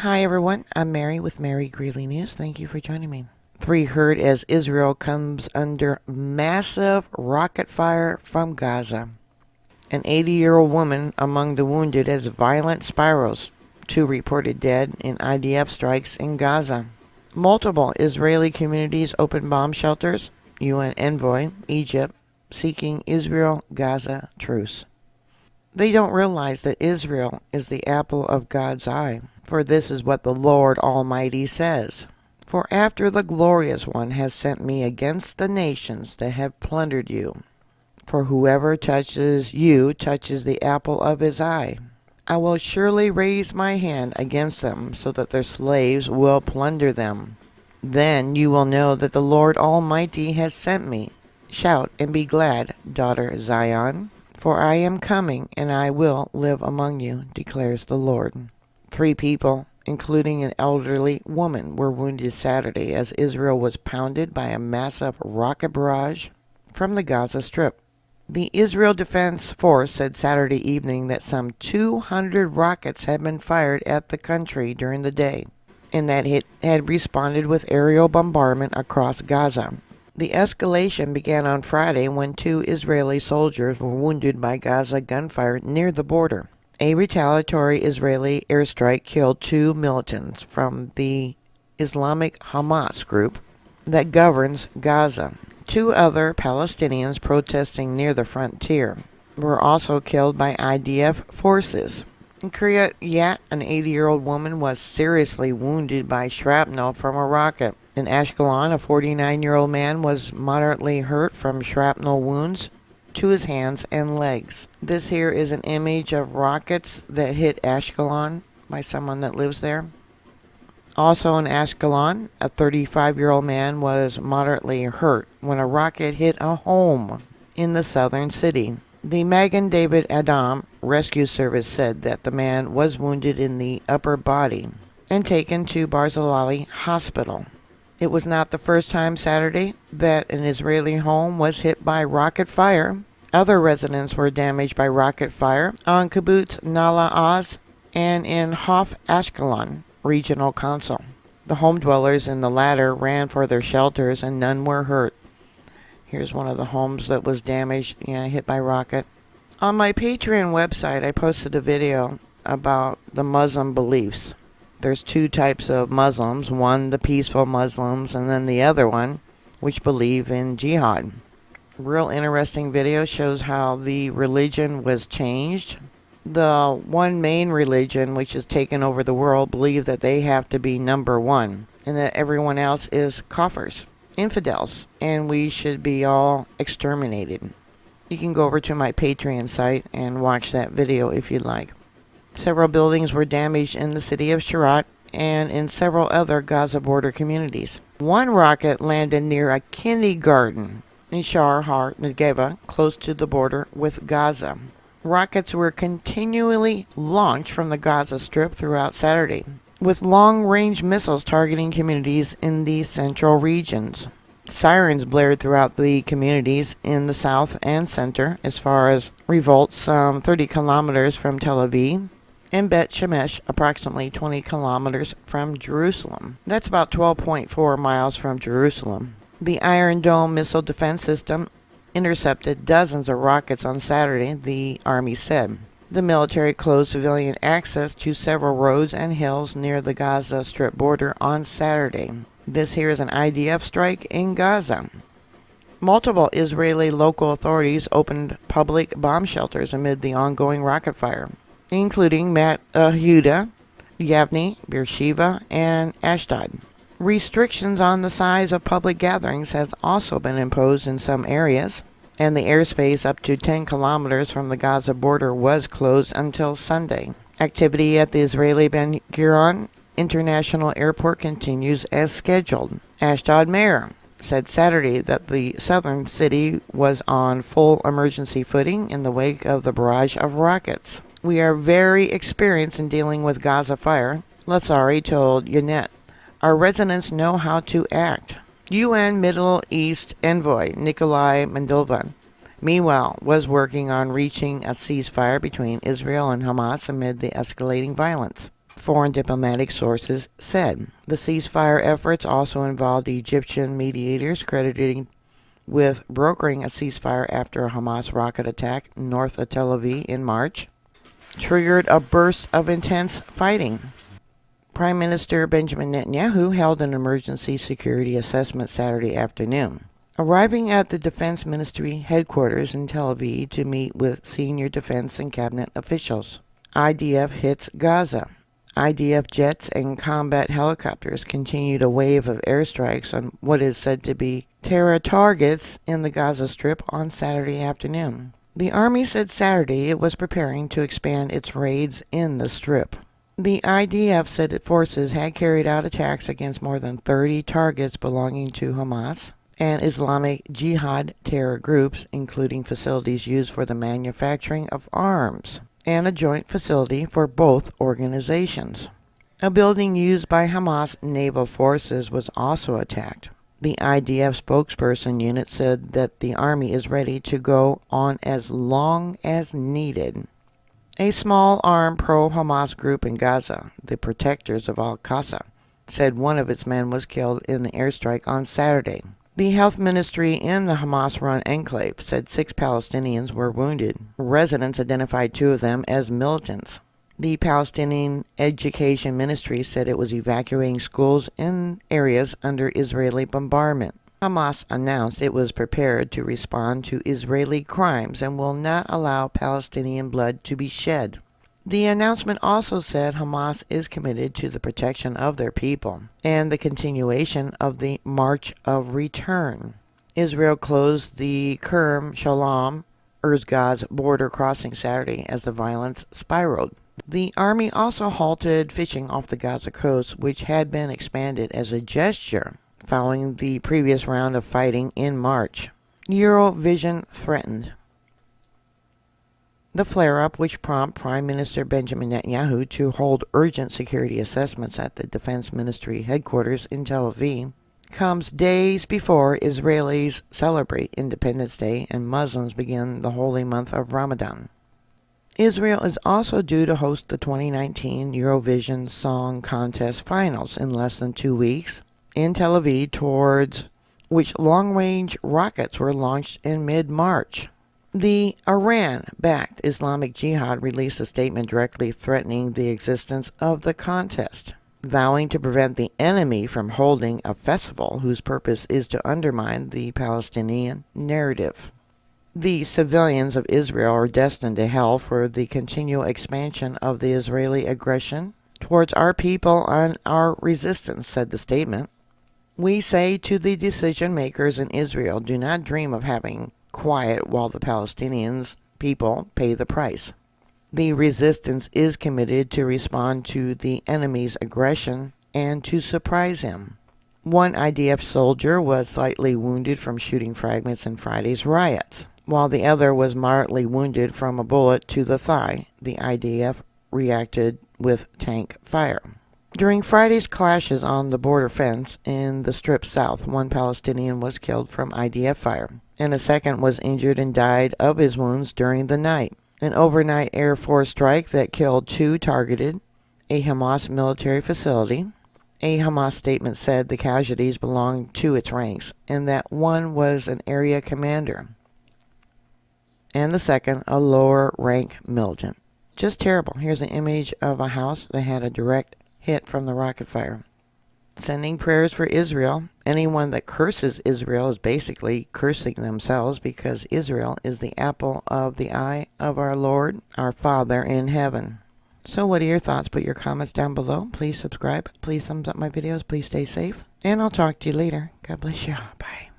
Hi everyone, I'm Mary with Mary Greeley News. Thank you for joining me. 3 hurt as Israel comes under massive rocket fire from Gaza. An 80-year-old woman among the wounded as violent spirals. 2 reported dead in IDF strikes in Gaza. Multiple Israeli communities open bomb shelters. UN envoy, Egypt, seeking Israel-Gaza truce. They don't realize that Israel is the apple of God's eye, for this is what the Lord Almighty says. For after the glorious one has sent me against the nations that have plundered you, for whoever touches you touches the apple of his eye. I will surely raise my hand against them, so that their slaves will plunder them. Then you will know that the Lord Almighty has sent me. Shout and be glad, daughter Zion. For I am coming, and I will live among you, declares the Lord. 3 people, including an elderly woman, were wounded Saturday as Israel was pounded by a massive rocket barrage from the Gaza Strip. The Israel Defense Force said Saturday evening that some 200 rockets had been fired at the country during the day, and that it had responded with aerial bombardment across Gaza. The escalation began on Friday when 2 Israeli soldiers were wounded by Gaza gunfire near the border. A retaliatory Israeli airstrike killed 2 militants from the Islamic Hamas group that governs Gaza. 2 other Palestinians protesting near the frontier were also killed by IDF forces. In Coitimes, an 80-year-old woman was seriously wounded by shrapnel from a rocket. In Ashkelon, a 49-year-old man was moderately hurt from shrapnel wounds to his hands and legs. This here is an image of rockets that hit Ashkelon by someone that lives there. Also in Ashkelon, a 35-year-old man was moderately hurt when a rocket hit a home in the southern city. The Magen David Adom Rescue Service said that the man was wounded in the upper body and taken to Barzilai Hospital. It was not the first time Saturday that an Israeli home was hit by rocket fire. Other residents were damaged by rocket fire on Kibbutz Nala Oz and in Hof Ashkelon Regional Council. The home dwellers in the latter ran for their shelters and none were hurt. Here's one of the homes that was damaged, hit by rocket. On my Patreon website, I posted a video about the Muslim beliefs. There's 2 types of Muslims. One, the peaceful Muslims, and then the other one, which believe in jihad. Real interesting video, shows how the religion was changed. The one main religion, which has taken over the world, believe that they have to be number 1, and that everyone else is kafirs, infidels, and we should be all exterminated. You can go over to my Patreon site and watch that video if you'd like. Several buildings were damaged in the city of Sharat and in several other Gaza border communities. One rocket landed near a kindergarten in Shar Har Negeva, close to the border with Gaza. Rockets were continually launched from the Gaza Strip throughout Saturday, with long-range missiles targeting communities in the central regions. Sirens blared throughout the communities in the south and center, as far as revolts some 30 kilometers from Tel Aviv, and Bet Shemesh, approximately 20 kilometers from Jerusalem. That's about 12.4 miles from Jerusalem. The Iron Dome missile defense system intercepted dozens of rockets on Saturday, the Army said. The military closed civilian access to several roads and hills near the Gaza Strip border on Saturday. This here is an IDF strike in Gaza. Multiple Israeli local authorities opened public bomb shelters amid the ongoing rocket fire, including Yehuda, Yavne, Beersheba, and Ashdod. Restrictions on the size of public gatherings has also been imposed in some areas, and the airspace up to 10 kilometers from the Gaza border was closed until Sunday. Activity at the Israeli Ben Gurion International Airport continues as scheduled. Ashdod mayor said Saturday that the southern city was on full emergency footing in the wake of the barrage of rockets. We are very experienced in dealing with Gaza fire, Lazari told Ynet. Our residents know how to act. UN Middle East envoy Nikolai Mendilvan, meanwhile, was working on reaching a ceasefire between Israel and Hamas amid the escalating violence. foreign diplomatic sources said. The ceasefire efforts also involved Egyptian mediators credited with brokering a ceasefire after a Hamas rocket attack north of Tel Aviv in March triggered a burst of intense fighting. Prime Minister Benjamin Netanyahu held an emergency security assessment Saturday afternoon, arriving at the Defense Ministry headquarters in Tel Aviv to meet with senior defense and cabinet officials. IDF hits Gaza. IDF jets and combat helicopters continued a wave of airstrikes on what is said to be terror targets in the Gaza Strip on Saturday afternoon. The Army said Saturday it was preparing to expand its raids in the Strip. The IDF said its forces had carried out attacks against more than 30 targets belonging to Hamas and Islamic Jihad terror groups, including facilities used for the manufacturing of arms and a joint facility for both organizations. A building used by Hamas naval forces was also attacked. The IDF spokesperson unit said that the Army is ready to go on as long as needed. A small armed pro-Hamas group in Gaza, the Protectors of Al-Aqsa, said one of its men was killed in the airstrike on Saturday. The health ministry in the Hamas-run enclave said 6 Palestinians were wounded. Residents identified 2 of them as militants. The Palestinian Education Ministry said it was evacuating schools in areas under Israeli bombardment. Hamas announced it was prepared to respond to Israeli crimes and will not allow Palestinian blood to be shed. The announcement also said Hamas is committed to the protection of their people and the continuation of the March of Return. Israel closed the Kerem Shalom Erzgaz border crossing Saturday as the violence spiraled. The Army also halted fishing off the Gaza coast, which had been expanded as a gesture following the previous round of fighting in March. Eurovision threatened. The flare-up, which prompted Prime Minister Benjamin Netanyahu to hold urgent security assessments at the Defense Ministry headquarters in Tel Aviv, comes days before Israelis celebrate Independence Day and Muslims begin the holy month of Ramadan. Israel is also due to host the 2019 Eurovision Song Contest Finals in less than 2 weeks in Tel Aviv, towards which long-range rockets were launched in mid-March. The Iran-backed Islamic Jihad released a statement directly threatening the existence of the contest, vowing to prevent the enemy from holding a festival whose purpose is to undermine the Palestinian narrative. The civilians of Israel are destined to hell for the continual expansion of the Israeli aggression towards our people and our resistance, said the statement. We say to the decision makers in Israel, do not dream of having quiet while the Palestinians people pay the price. The resistance is committed to respond to the enemy's aggression and to surprise him. One IDF soldier was slightly wounded from shooting fragments in Friday's riots, while the other was moderately wounded from a bullet to the thigh. The IDF reacted with tank fire. During Friday's clashes on the border fence in the Strip South, 1 Palestinian was killed from IDF fire, and a second was injured and died of his wounds during the night. An overnight Air Force strike that killed 2 targeted a Hamas military facility. A Hamas statement said the casualties belonged to its ranks, and that one was an area commander, and the second a lower rank militant. Just terrible. Here's an image of a house that had a direct hit from the rocket fire. Sending prayers for Israel. Anyone that curses Israel is basically cursing themselves, because Israel is the apple of the eye of our Lord, our Father in heaven. So what are your thoughts? Put your comments down below. Please subscribe. Please thumbs up my videos. Please stay safe. And I'll talk to you later. God bless you. Bye.